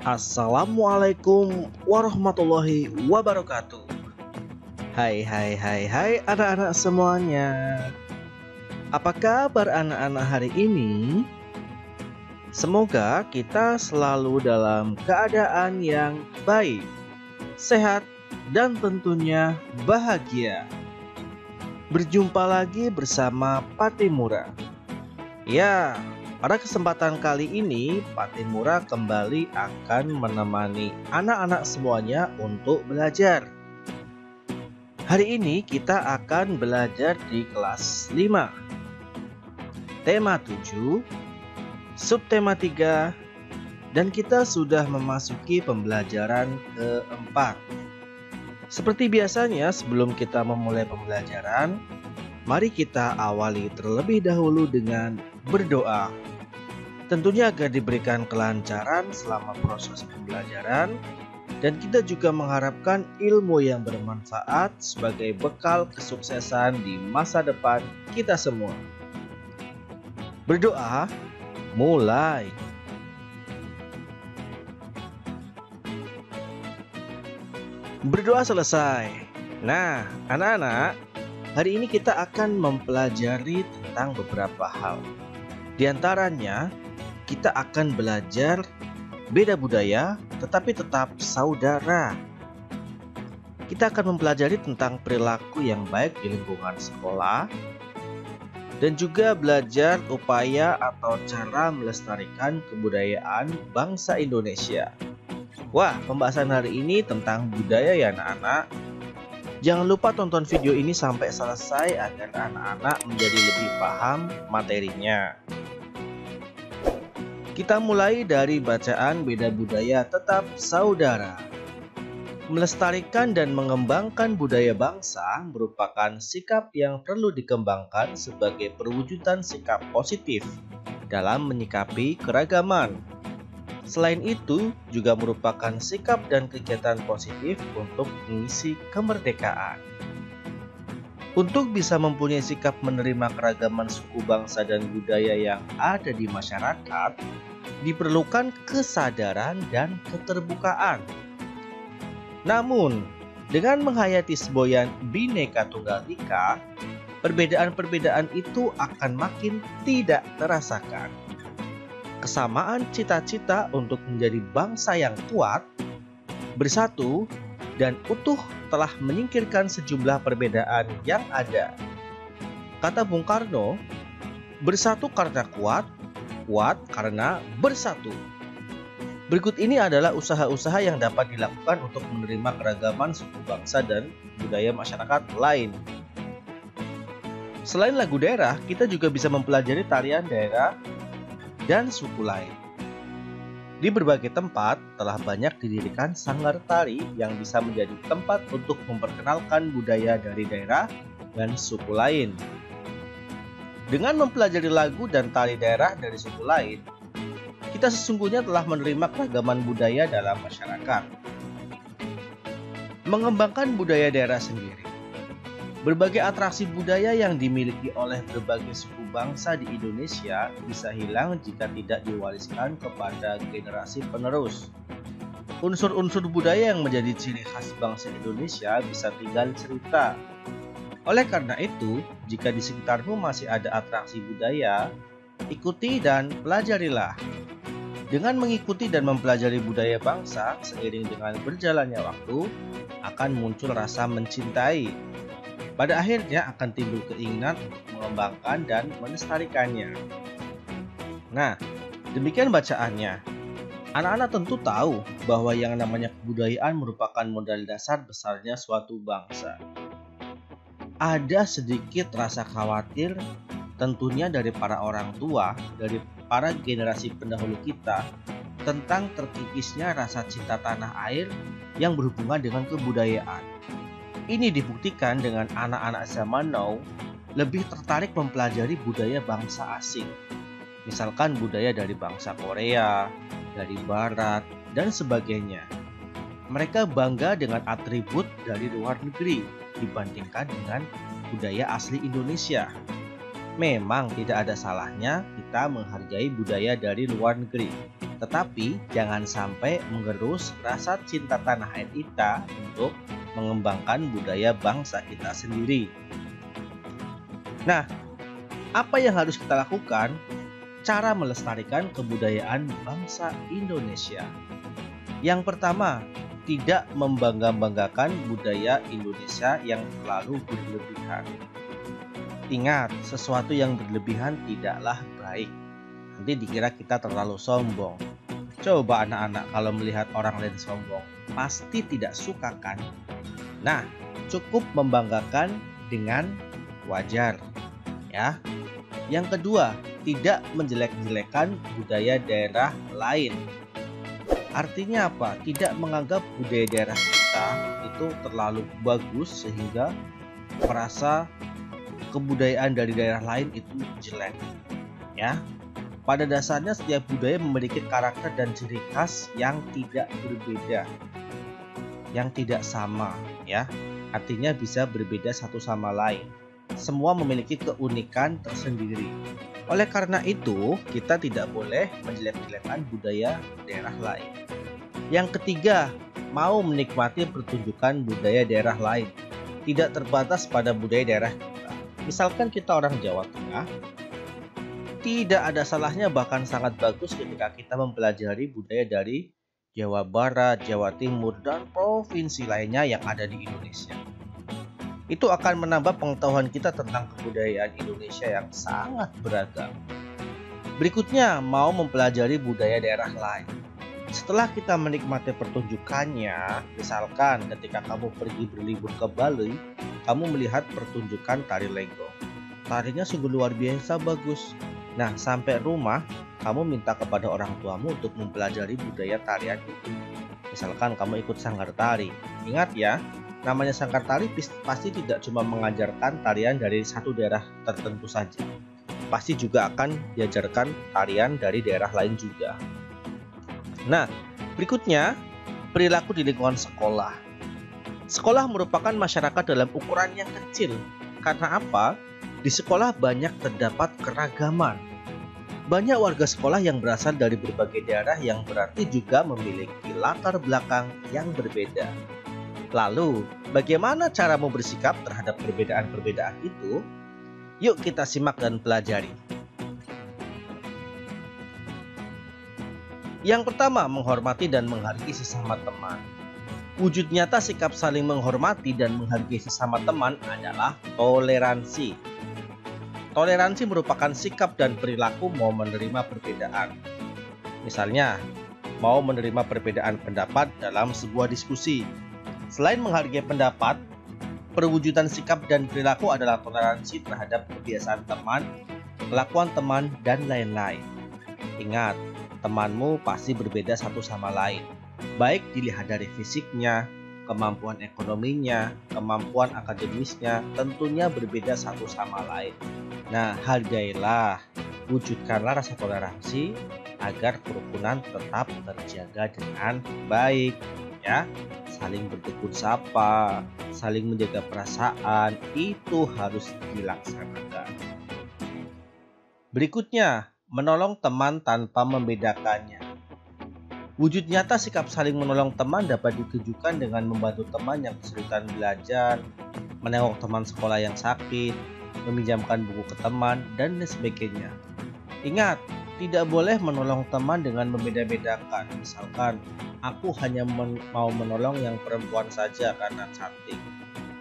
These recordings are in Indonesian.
Assalamualaikum warahmatullahi wabarakatuh. Hai anak-anak semuanya. Apa kabar anak-anak hari ini? Semoga kita selalu dalam keadaan yang baik, sehat, dan tentunya bahagia. Berjumpa lagi bersama Patimura. Ya, pada kesempatan kali ini, Patimura kembali akan menemani anak-anak semuanya untuk belajar. Hari ini kita akan belajar di kelas 5. Tema 7, subtema 3, dan kita sudah memasuki pembelajaran keempat. Seperti biasanya, sebelum kita memulai pembelajaran, mari kita awali terlebih dahulu dengan berdoa. Tentunya agar diberikan kelancaran selama proses pembelajaran, dan kita juga mengharapkan ilmu yang bermanfaat sebagai bekal kesuksesan di masa depan kita semua. Berdoa, mulai. Berdoa selesai. Nah, anak-anak, hari ini kita akan mempelajari tentang beberapa hal. Di antaranya, kita akan belajar beda budaya tetapi tetap saudara. Kita akan mempelajari tentang perilaku yang baik di lingkungan sekolah, dan juga belajar upaya atau cara melestarikan kebudayaan bangsa Indonesia. Wah, pembahasan hari ini tentang budaya ya anak-anak. Jangan lupa tonton video ini sampai selesai agar anak-anak menjadi lebih paham materinya. Kita mulai dari bacaan beda budaya tetap saudara. Melestarikan dan mengembangkan budaya bangsa merupakan sikap yang perlu dikembangkan sebagai perwujudan sikap positif dalam menyikapi keragaman. Selain itu, juga merupakan sikap dan kegiatan positif untuk mengisi kemerdekaan. Untuk bisa mempunyai sikap menerima keragaman suku bangsa dan budaya yang ada di masyarakat, diperlukan kesadaran dan keterbukaan. Namun, dengan menghayati semboyan Bhinneka Tunggal Ika, perbedaan-perbedaan itu akan makin tidak terasakan. Kesamaan cita-cita untuk menjadi bangsa yang kuat, bersatu, dan utuh telah menyingkirkan sejumlah perbedaan yang ada. Kata Bung Karno, bersatu karena kuat, kuat karena bersatu. Berikut ini adalah usaha-usaha yang dapat dilakukan untuk menerima keragaman suku bangsa dan budaya masyarakat lain. Selain lagu daerah, kita juga bisa mempelajari tarian daerah dan suku lain. Di berbagai tempat telah banyak didirikan sanggar tari yang bisa menjadi tempat untuk memperkenalkan budaya dari daerah dan suku lain. Dengan mempelajari lagu dan tari daerah dari suku lain, kita sesungguhnya telah menerima keragaman budaya dalam masyarakat. Mengembangkan budaya daerah sendiri. Berbagai atraksi budaya yang dimiliki oleh berbagai suku bangsa di Indonesia bisa hilang jika tidak diwariskan kepada generasi penerus. Unsur-unsur budaya yang menjadi ciri khas bangsa Indonesia bisa tinggal cerita. Oleh karena itu, jika di sekitarmu masih ada atraksi budaya, ikuti dan pelajarilah. Dengan mengikuti dan mempelajari budaya bangsa seiring dengan berjalannya waktu, akan muncul rasa mencintai. Pada akhirnya akan timbul keinginan untuk mengembangkan dan melestarikannya. Nah, demikian bacaannya. Anak-anak tentu tahu bahwa yang namanya kebudayaan merupakan modal dasar besarnya suatu bangsa. Ada sedikit rasa khawatir tentunya dari para orang tua, dari para generasi pendahulu kita, tentang terkikisnya rasa cinta tanah air yang berhubungan dengan kebudayaan. Ini dibuktikan dengan anak-anak zaman now lebih tertarik mempelajari budaya bangsa asing. Misalkan budaya dari bangsa Korea, dari Barat, dan sebagainya. Mereka bangga dengan atribut dari luar negeri dibandingkan dengan budaya asli Indonesia. Memang tidak ada salahnya kita menghargai budaya dari luar negeri. tetapi jangan sampai mengerus rasa cinta tanah air kita untuk mengembangkan budaya bangsa kita sendiri. Nah, apa yang harus kita lakukan? Cara melestarikan kebudayaan bangsa Indonesia. Yang pertama, tidak membangga-banggakan budaya Indonesia yang terlalu berlebihan. Ingat, sesuatu yang berlebihan tidaklah baik. Nanti dikira kita terlalu sombong. Coba anak-anak kalau melihat orang lain sombong, pasti tidak suka kan? Nah, cukup membanggakan dengan wajar, ya. Yang kedua, tidak menjelek-jelekan budaya daerah lain. Artinya apa? Tidak menganggap budaya daerah kita itu terlalu bagus sehingga merasa kebudayaan dari daerah lain itu jelek. Ya. Pada dasarnya setiap budaya memiliki karakter dan ciri khas yang tidak berbeda. Yang tidak sama, ya. Artinya bisa berbeda satu sama lain. Semua memiliki keunikan tersendiri. Oleh karena itu, kita tidak boleh menjelek-jelekan budaya daerah lain. Yang ketiga, mau menikmati pertunjukan budaya daerah lain. Tidak terbatas pada budaya daerah kita. Misalkan kita orang Jawa Tengah, tidak ada salahnya bahkan sangat bagus ketika kita mempelajari budaya dari Jawa Barat, Jawa Timur, dan provinsi lainnya yang ada di Indonesia. Itu akan menambah pengetahuan kita tentang kebudayaan Indonesia yang sangat beragam. Berikutnya, mau mempelajari budaya daerah lain. Setelah kita menikmati pertunjukannya, misalkan ketika kamu pergi berlibur ke Bali, kamu melihat pertunjukan tari lenggong. Tarinya sungguh luar biasa bagus. Nah, sampai rumah, kamu minta kepada orang tuamu untuk mempelajari budaya tarian itu. Misalkan kamu ikut sanggar tari. Ingat ya, namanya sanggar tari pasti tidak cuma mengajarkan tarian dari satu daerah tertentu saja. Pasti juga akan diajarkan tarian dari daerah lain juga. Nah, berikutnya, perilaku di lingkungan sekolah. Sekolah merupakan masyarakat dalam ukuran yang kecil. Karena apa? Di sekolah banyak terdapat keragaman. Banyak warga sekolah yang berasal dari berbagai daerah yang berarti juga memiliki latar belakang yang berbeda. Lalu, bagaimana caramu bersikap terhadap perbedaan-perbedaan itu? Yuk kita simak dan pelajari. Yang pertama, menghormati dan menghargai sesama teman. Wujud nyata sikap saling menghormati dan menghargai sesama teman adalah toleransi. Toleransi merupakan sikap dan perilaku mau menerima perbedaan. Misalnya, mau menerima perbedaan pendapat dalam sebuah diskusi. Selain menghargai pendapat, perwujudan sikap dan perilaku adalah toleransi terhadap kebiasaan teman, kelakuan teman, dan lain-lain. Ingat, temanmu pasti berbeda satu sama lain, baik dilihat dari fisiknya, kemampuan ekonominya, kemampuan akademisnya, tentunya berbeda satu sama lain. Nah, hargailah, wujudkanlah rasa toleransi agar kerukunan tetap terjaga dengan baik. Ya, saling bertegur sapa, saling menjaga perasaan, itu harus dilaksanakan. Berikutnya, menolong teman tanpa membedakannya. Wujud nyata sikap saling menolong teman dapat ditujukan dengan membantu teman yang kesulitan belajar, menengok teman sekolah yang sakit, meminjamkan buku ke teman, dan lain sebagainya. Ingat, tidak boleh menolong teman dengan membeda-bedakan. Misalkan, aku hanya mau menolong yang perempuan saja karena cantik.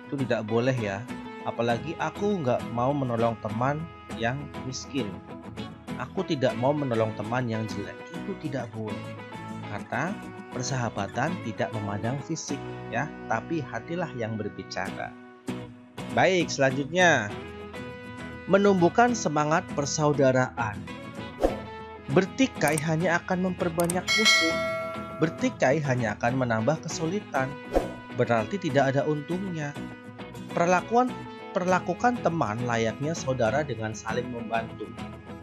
Itu tidak boleh ya. Apalagi aku nggak mau menolong teman yang miskin. Aku tidak mau menolong teman yang jelek. Itu tidak boleh. Karena persahabatan tidak memandang fisik, ya, tapi hatilah yang berbicara. Baik, selanjutnya, menumbuhkan semangat persaudaraan. Bertikai hanya akan memperbanyak musuh. Bertikai hanya akan menambah kesulitan. Berarti tidak ada untungnya. Perlakukan teman layaknya saudara dengan saling membantu,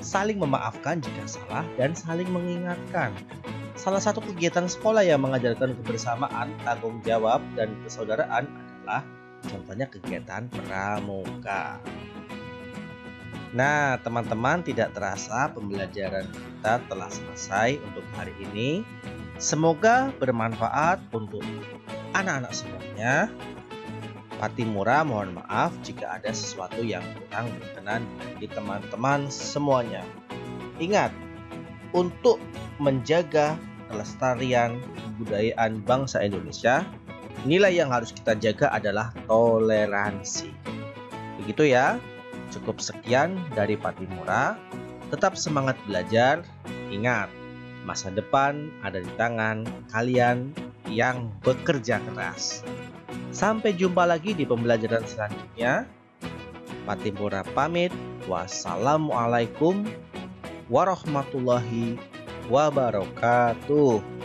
saling memaafkan jika salah, dan saling mengingatkan. Salah satu kegiatan sekolah yang mengajarkan kebersamaan, tanggung jawab, dan persaudaraan adalah contohnya kegiatan pramuka. Nah, teman-teman, tidak terasa pembelajaran kita telah selesai untuk hari ini. Semoga bermanfaat untuk anak-anak semuanya. Patimura mohon maaf jika ada sesuatu yang kurang berkenan bagi teman-teman semuanya. Ingat, untuk menjaga kelestarian kebudayaan bangsa Indonesia, nilai yang harus kita jaga adalah toleransi. Begitu ya. Cukup sekian dari Patimura. Tetap semangat belajar. Ingat, masa depan ada di tangan kalian yang bekerja keras. Sampai jumpa lagi di pembelajaran selanjutnya. Patimura pamit. Wassalamualaikum warahmatullahi wabarakatuh.